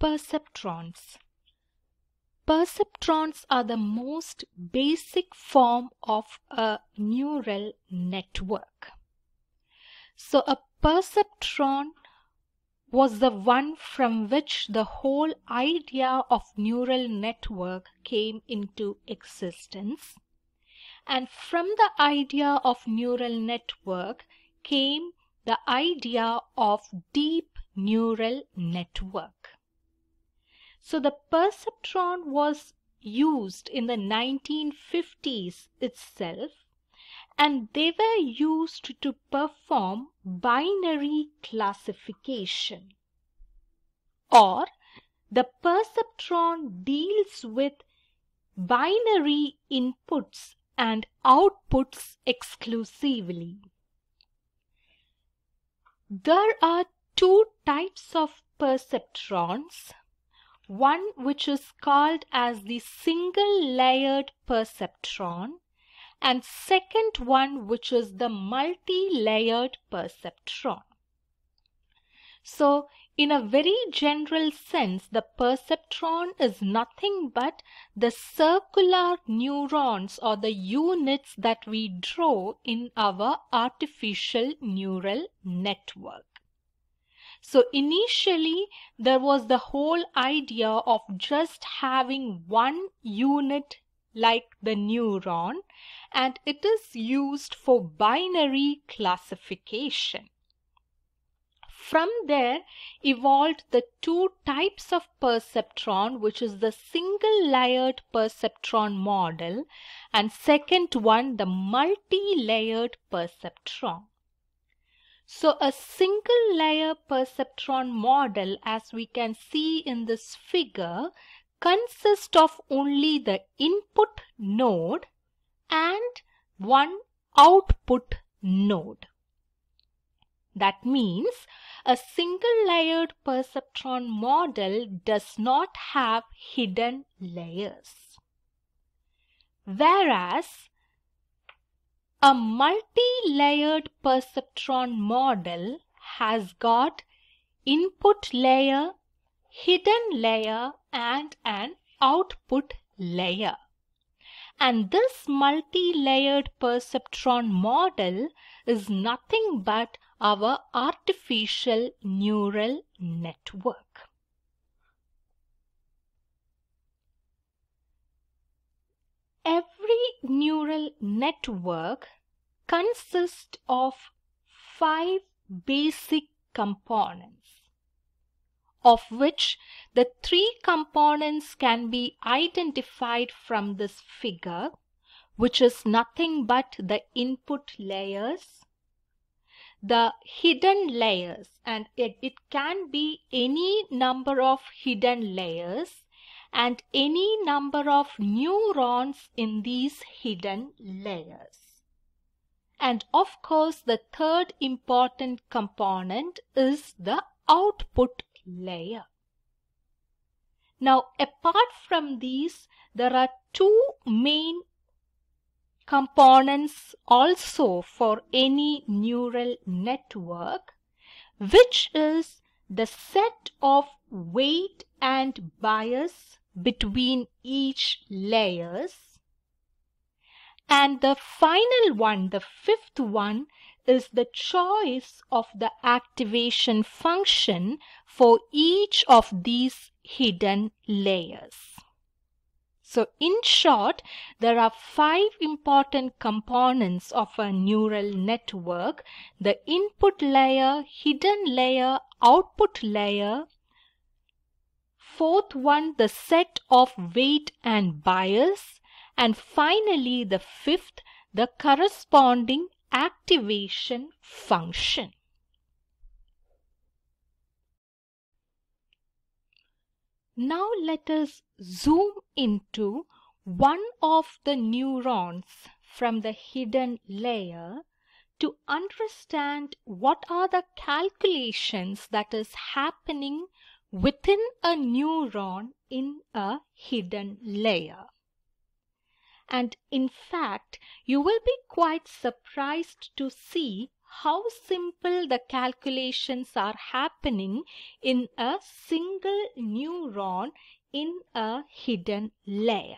Perceptrons. Perceptrons are the most basic form of a neural network. So a perceptron was the one from which the whole idea of neural network came into existence. And from the idea of neural network came the idea of deep neural network. So the perceptron was used in the 1950s itself, and they were used to perform binary classification. Or the perceptron deals with binary inputs and outputs exclusively. There are two types of perceptrons, one which is called as the single-layered perceptron and second one which is the multi-layered perceptron. So, in a very general sense, the perceptron is nothing but the circular neurons or the units that we draw in our artificial neural network. So initially there was the whole idea of just having one unit like the neuron, and it is used for binary classification. From there evolved the two types of perceptron, which is the single-layered perceptron model and second one the multi-layered perceptron. So a single-layer perceptron model, as we can see in this figure, consists of only the input node and one output node. That means a single-layered perceptron model does not have hidden layers, whereas a multi-layered perceptron model has got input layer, hidden layer and an output layer. And this multi-layered perceptron model is nothing but our artificial neural network. Every neural network consists of 5 basic components, of which the 3 components can be identified from this figure, which is nothing but the input layers, the hidden layers, and it can be any number of hidden layers and any number of neurons in these hidden layers. And of course, the third important component is the output layer. Now, apart from these, there are 2 main components also for any neural network, which is the set of weight and bias between each layers, and the final one, the 5th one, is the choice of the activation function for each of these hidden layers. So in short, there are 5 important components of a neural network: the input layer, hidden layer, output layer. 4th one, the set of weight and bias. And finally, the 5th, the corresponding activation function. Now let us zoom into one of the neurons from the hidden layer to understand what are the calculations that is happening within a neuron in a hidden layer. And in fact, you will be quite surprised to see how simple the calculations are happening in a single neuron in a hidden layer.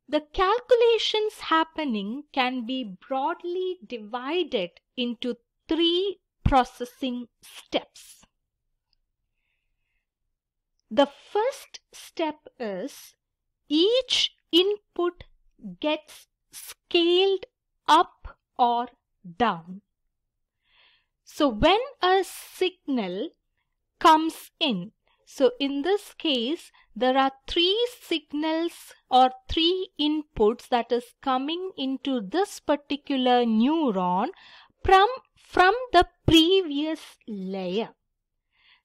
The calculations happening can be broadly divided into 3 processing steps. The first step is each input gets scaled up or down. So when a signal comes in, so in this case there are 3 signals or 3 inputs that is coming into this particular neuron from the previous layer.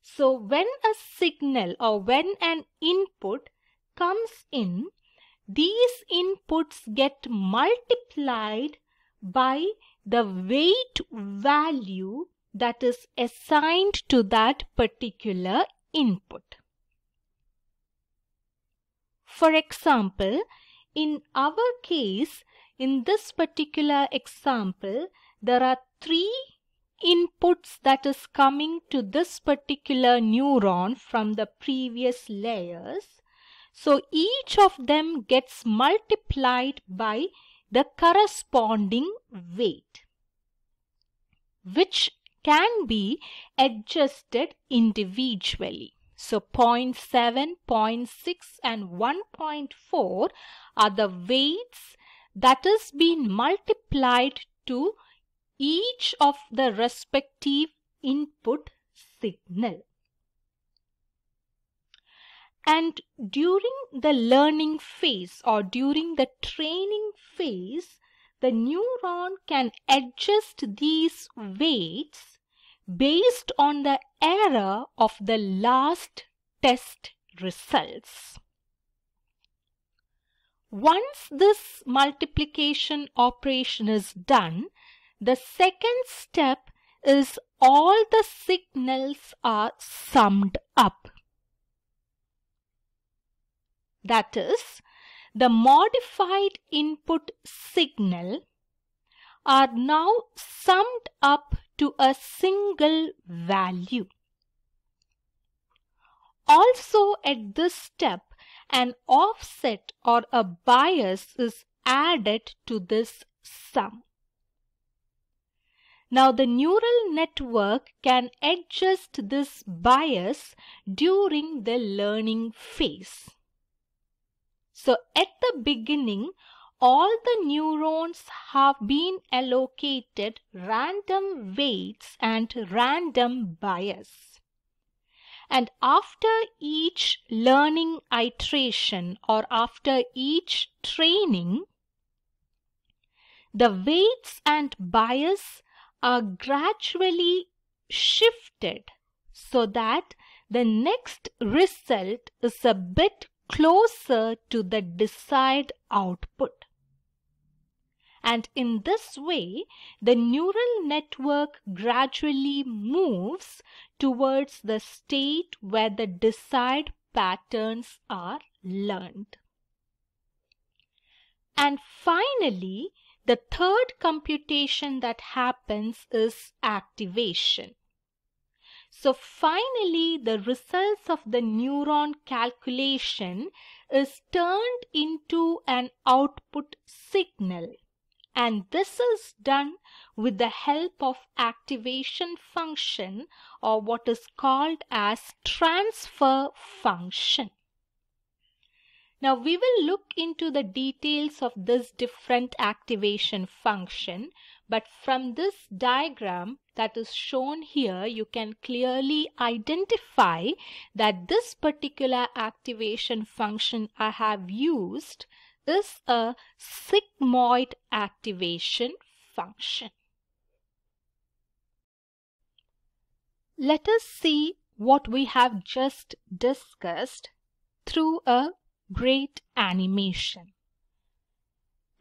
So when a signal or when an input comes in, these inputs get multiplied by the weight value that is assigned to that particular input. For example, in our case, in this particular example, there are 3 inputs that is coming to this particular neuron from the previous layers. So each of them gets multiplied by the corresponding weight, which can be adjusted individually. So 0.7, 0.6 and 1.4 are the weights that is being multiplied to each of the respective input signal. And during the learning phase or during the training phase, the neuron can adjust these weights based on the error of the last test results. Once this multiplication operation is done, the second step is all the signals are summed up. That is, the modified input signal are now summed up to a single value. Also at this step, an offset or a bias is added to this sum. Now the neural network can adjust this bias during the learning phase. So at the beginning, all the neurons have been allocated random weights and random bias. And after each learning iteration or after each training, the weights and bias are gradually shifted so that the next result is a bit closer to the desired output. And in this way, the neural network gradually moves towards the state where the desired patterns are learned. And finally, the third computation that happens is activation. So finally, the results of the neuron calculation is turned into an output signal, and this is done with the help of activation function or what is called as transfer function. Now we will look into the details of this different activation function, but from this diagram that is shown here, you can clearly identify that this particular activation function I have used is a sigmoid activation function. Let us see what we have just discussed through a great animation.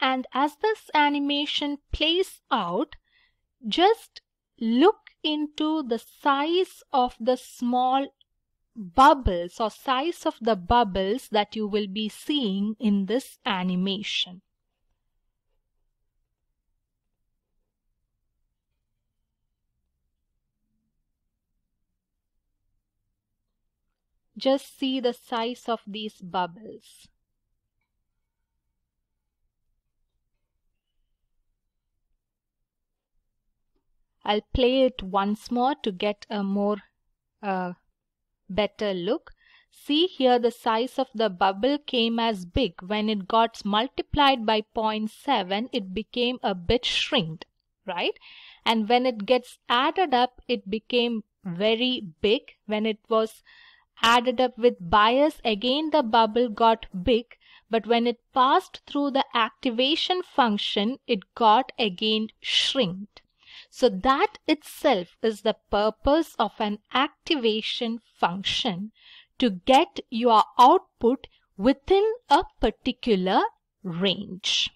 And as this animation plays out, just look into the size of the small bubbles or size of the bubbles that you will be seeing in this animation. Just see the size of these bubbles. I'll play it once more to get a more better look. See here, the size of the bubble came as big. When it got multiplied by 0.7, it became a bit shrinked, right? And when it gets added up, it became very big. When it was added up with bias, again the bubble got big. But when it passed through the activation function, it got again shrinked. So that itself is the purpose of an activation function, to get your output within a particular range.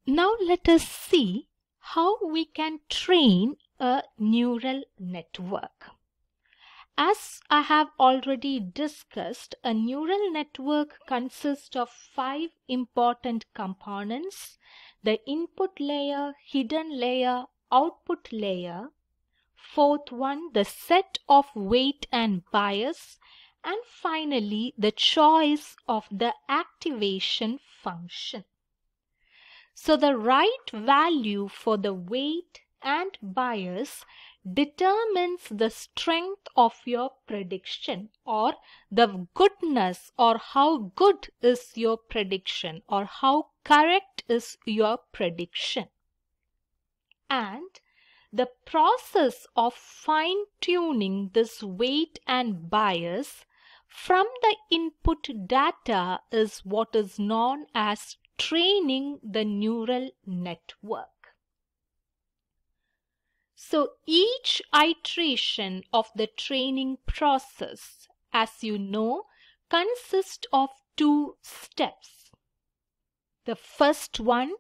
Now let us see how we can train a neural network. As I have already discussed, a neural network consists of 5 important components: the input layer, hidden layer, output layer. Fourth one, the set of weight and bias. And finally, the choice of the activation function. So the right value for the weight and bias determines the strength of your prediction, or the goodness, or how good is your prediction, or how correct is your prediction. And the process of fine-tuning this weight and bias from the input data is what is known as training the neural network. So each iteration of the training process, as you know, consists of 2 steps. The first one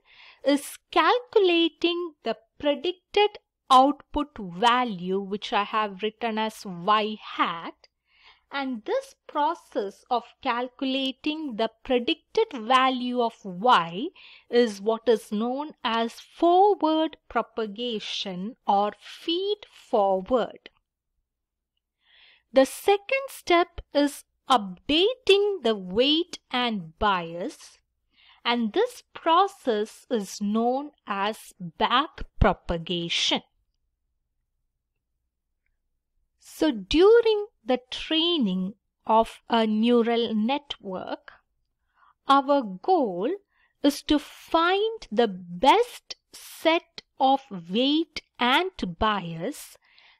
is calculating the predicted output value, which I have written as y hat. And this process of calculating the predicted value of y is what is known as forward propagation or feed forward. The second step is updating the weight and bias, and this process is known as back propagation. So during the training of a neural network, our goal is to find the best set of weight and bias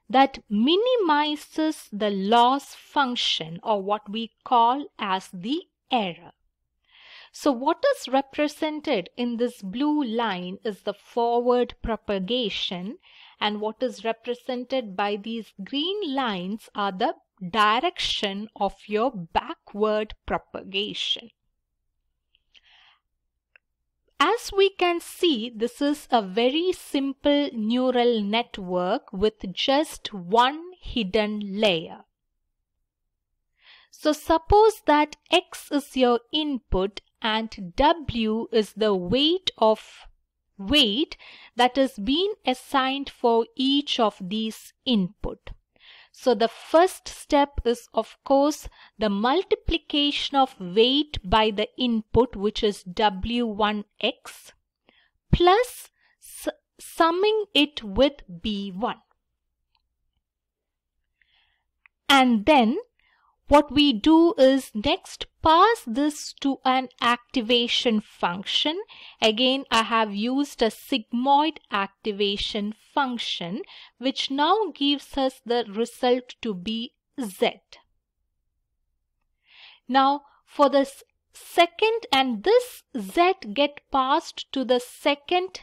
that minimizes the loss function, or what we call as the error. So what is represented in this blue line is the forward propagation, and what is represented by these green lines are the direction of your backward propagation. As we can see, this is a very simple neural network with just one hidden layer. So suppose that X is your input and W is the weight that has been assigned for each of these input. So the first step is of course the multiplication of weight by the input, which is W1x, plus summing it with B1. And then what we do is next pass this to an activation function. Again, I have used a sigmoid activation function, which now gives us the result to be Z. Now for the second, and this Z get passed to the second,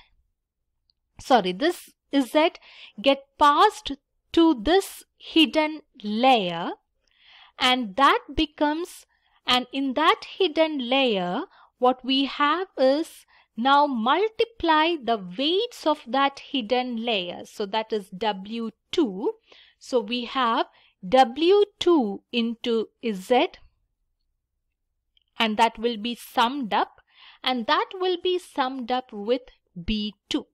this Z get passed to this hidden layer, and that becomes, and in that hidden layer what we have is now multiply the weights of that hidden layer, so that is W2. So we have W2 into Z, and that will be summed up, and that will be summed up with B2.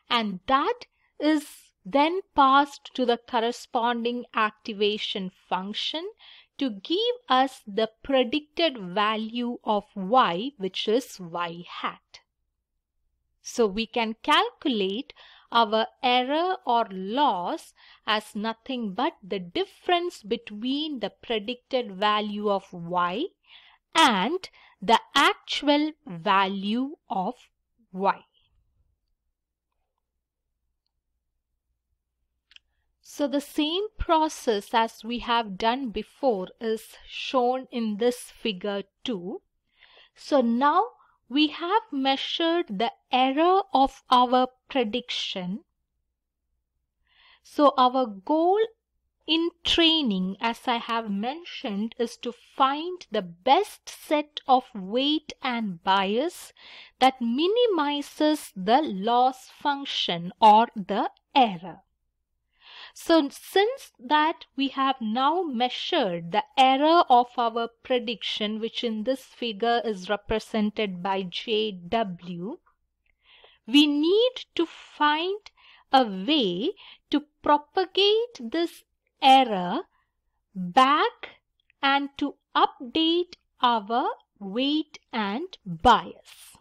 And that is then passed to the corresponding activation function to give us the predicted value of y, which is y hat. So we can calculate our error or loss as nothing but the difference between the predicted value of y and the actual value of y. So the same process as we have done before is shown in this figure too. So now we have measured the error of our prediction. So our goal in training, as I have mentioned, is to find the best set of weight and bias that minimizes the loss function or the error. So since that we have now measured the error of our prediction, which in this figure is represented by JW, we need to find a way to propagate this error back and to update our weight and bias.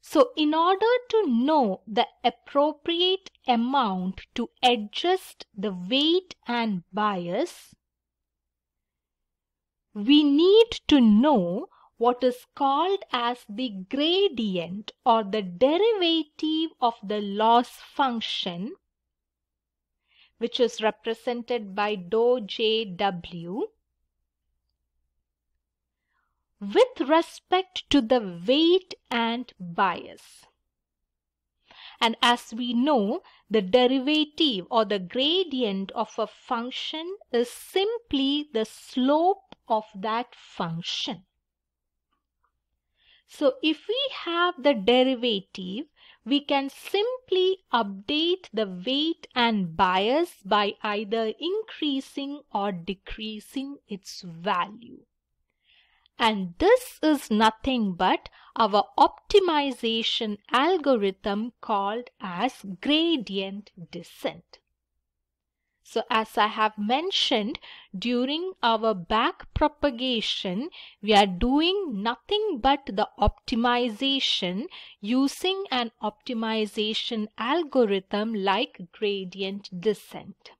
So in order to know the appropriate amount to adjust the weight and bias, we need to know what is called as the gradient or the derivative of the loss function, which is represented by dou JW, with respect to the weight and bias. And as we know, the derivative or the gradient of a function is simply the slope of that function. So if we have the derivative, we can simply update the weight and bias by either increasing or decreasing its value. And this is nothing but our optimization algorithm called as gradient descent. So as I have mentioned, during our back propagation, we are doing nothing but the optimization using an optimization algorithm like gradient descent.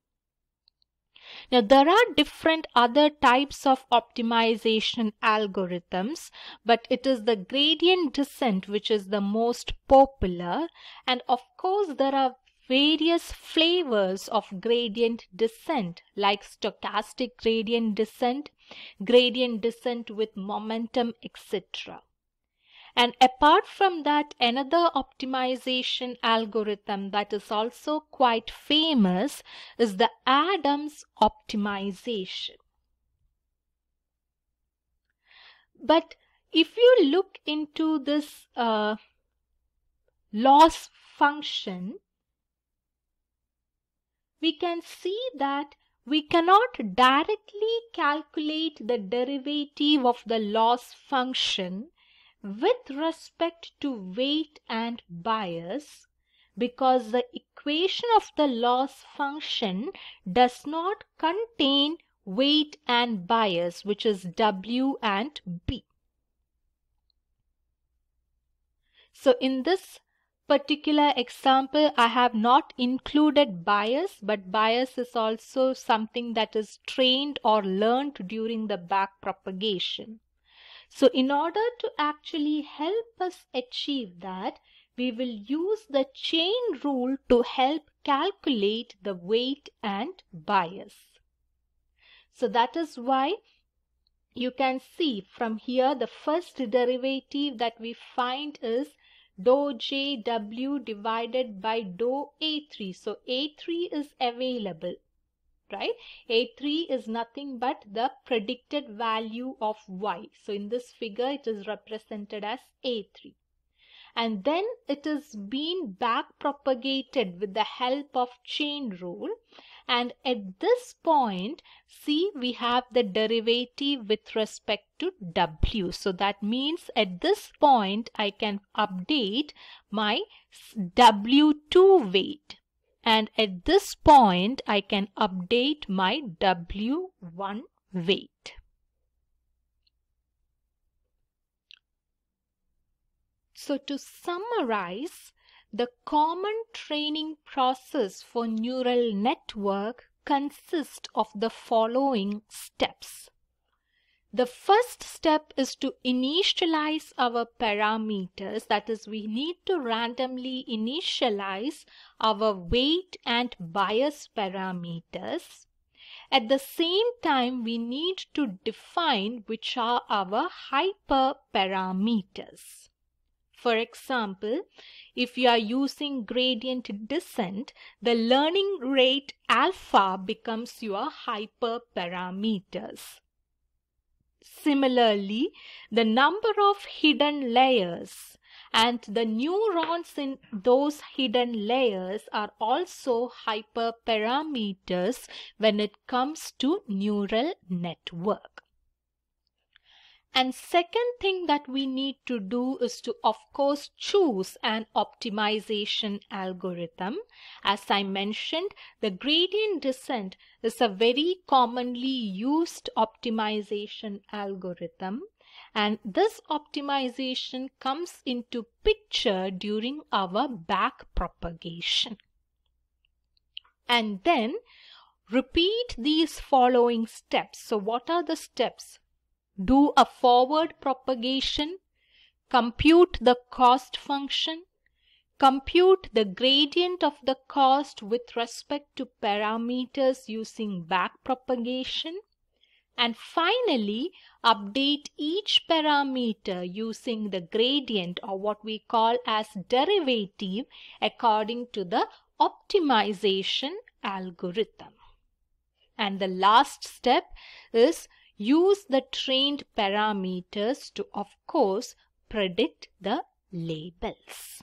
Now, there are different other types of optimization algorithms, but it is the gradient descent which is the most popular. And of course, there are various flavors of gradient descent like stochastic gradient descent with momentum, etc. And apart from that, another optimization algorithm that is also quite famous is the Adams optimization. But if you look into this loss function, we can see that we cannot directly calculate the derivative of the loss function with respect to weight and bias because the equation of the loss function does not contain weight and bias, which is W and B. So in this particular example, I have not included bias, but bias is also something that is trained or learned during the back propagation. So in order to actually help us achieve that, we will use the chain rule to help calculate the weight and bias. So that is why you can see from here the first derivative that we find is dou JW divided by dou A3. So A3 is available, right? A3 is nothing but the predicted value of y. So in this figure, it is represented as A3. and then it is being back propagated with the help of chain rule. And at this point, see, we have the derivative with respect to W. So that means at this point, I can update my W2 weight. And at this point, I can update my W1 weight. So to summarize, the common training process for neural network consists of the following steps. The first step is to initialize our parameters, that is, we need to randomly initialize our weight and bias parameters. At the same time, we need to define which are our hyperparameters. For example, if you are using gradient descent, the learning rate alpha becomes your hyperparameters. Similarly, the number of hidden layers and the neurons in those hidden layers are also hyperparameters when it comes to neural network. And second thing that we need to do is to, of course, choose an optimization algorithm. As I mentioned, the gradient descent is a very commonly used optimization algorithm, and this optimization comes into picture during our back propagation. And then repeat these following steps. So what are the steps? Do a forward propagation, compute the cost function, compute the gradient of the cost with respect to parameters using back propagation, and finally update each parameter using the gradient, or what we call as derivative, according to the optimization algorithm. And the last step is use the trained parameters to, of course, predict the labels.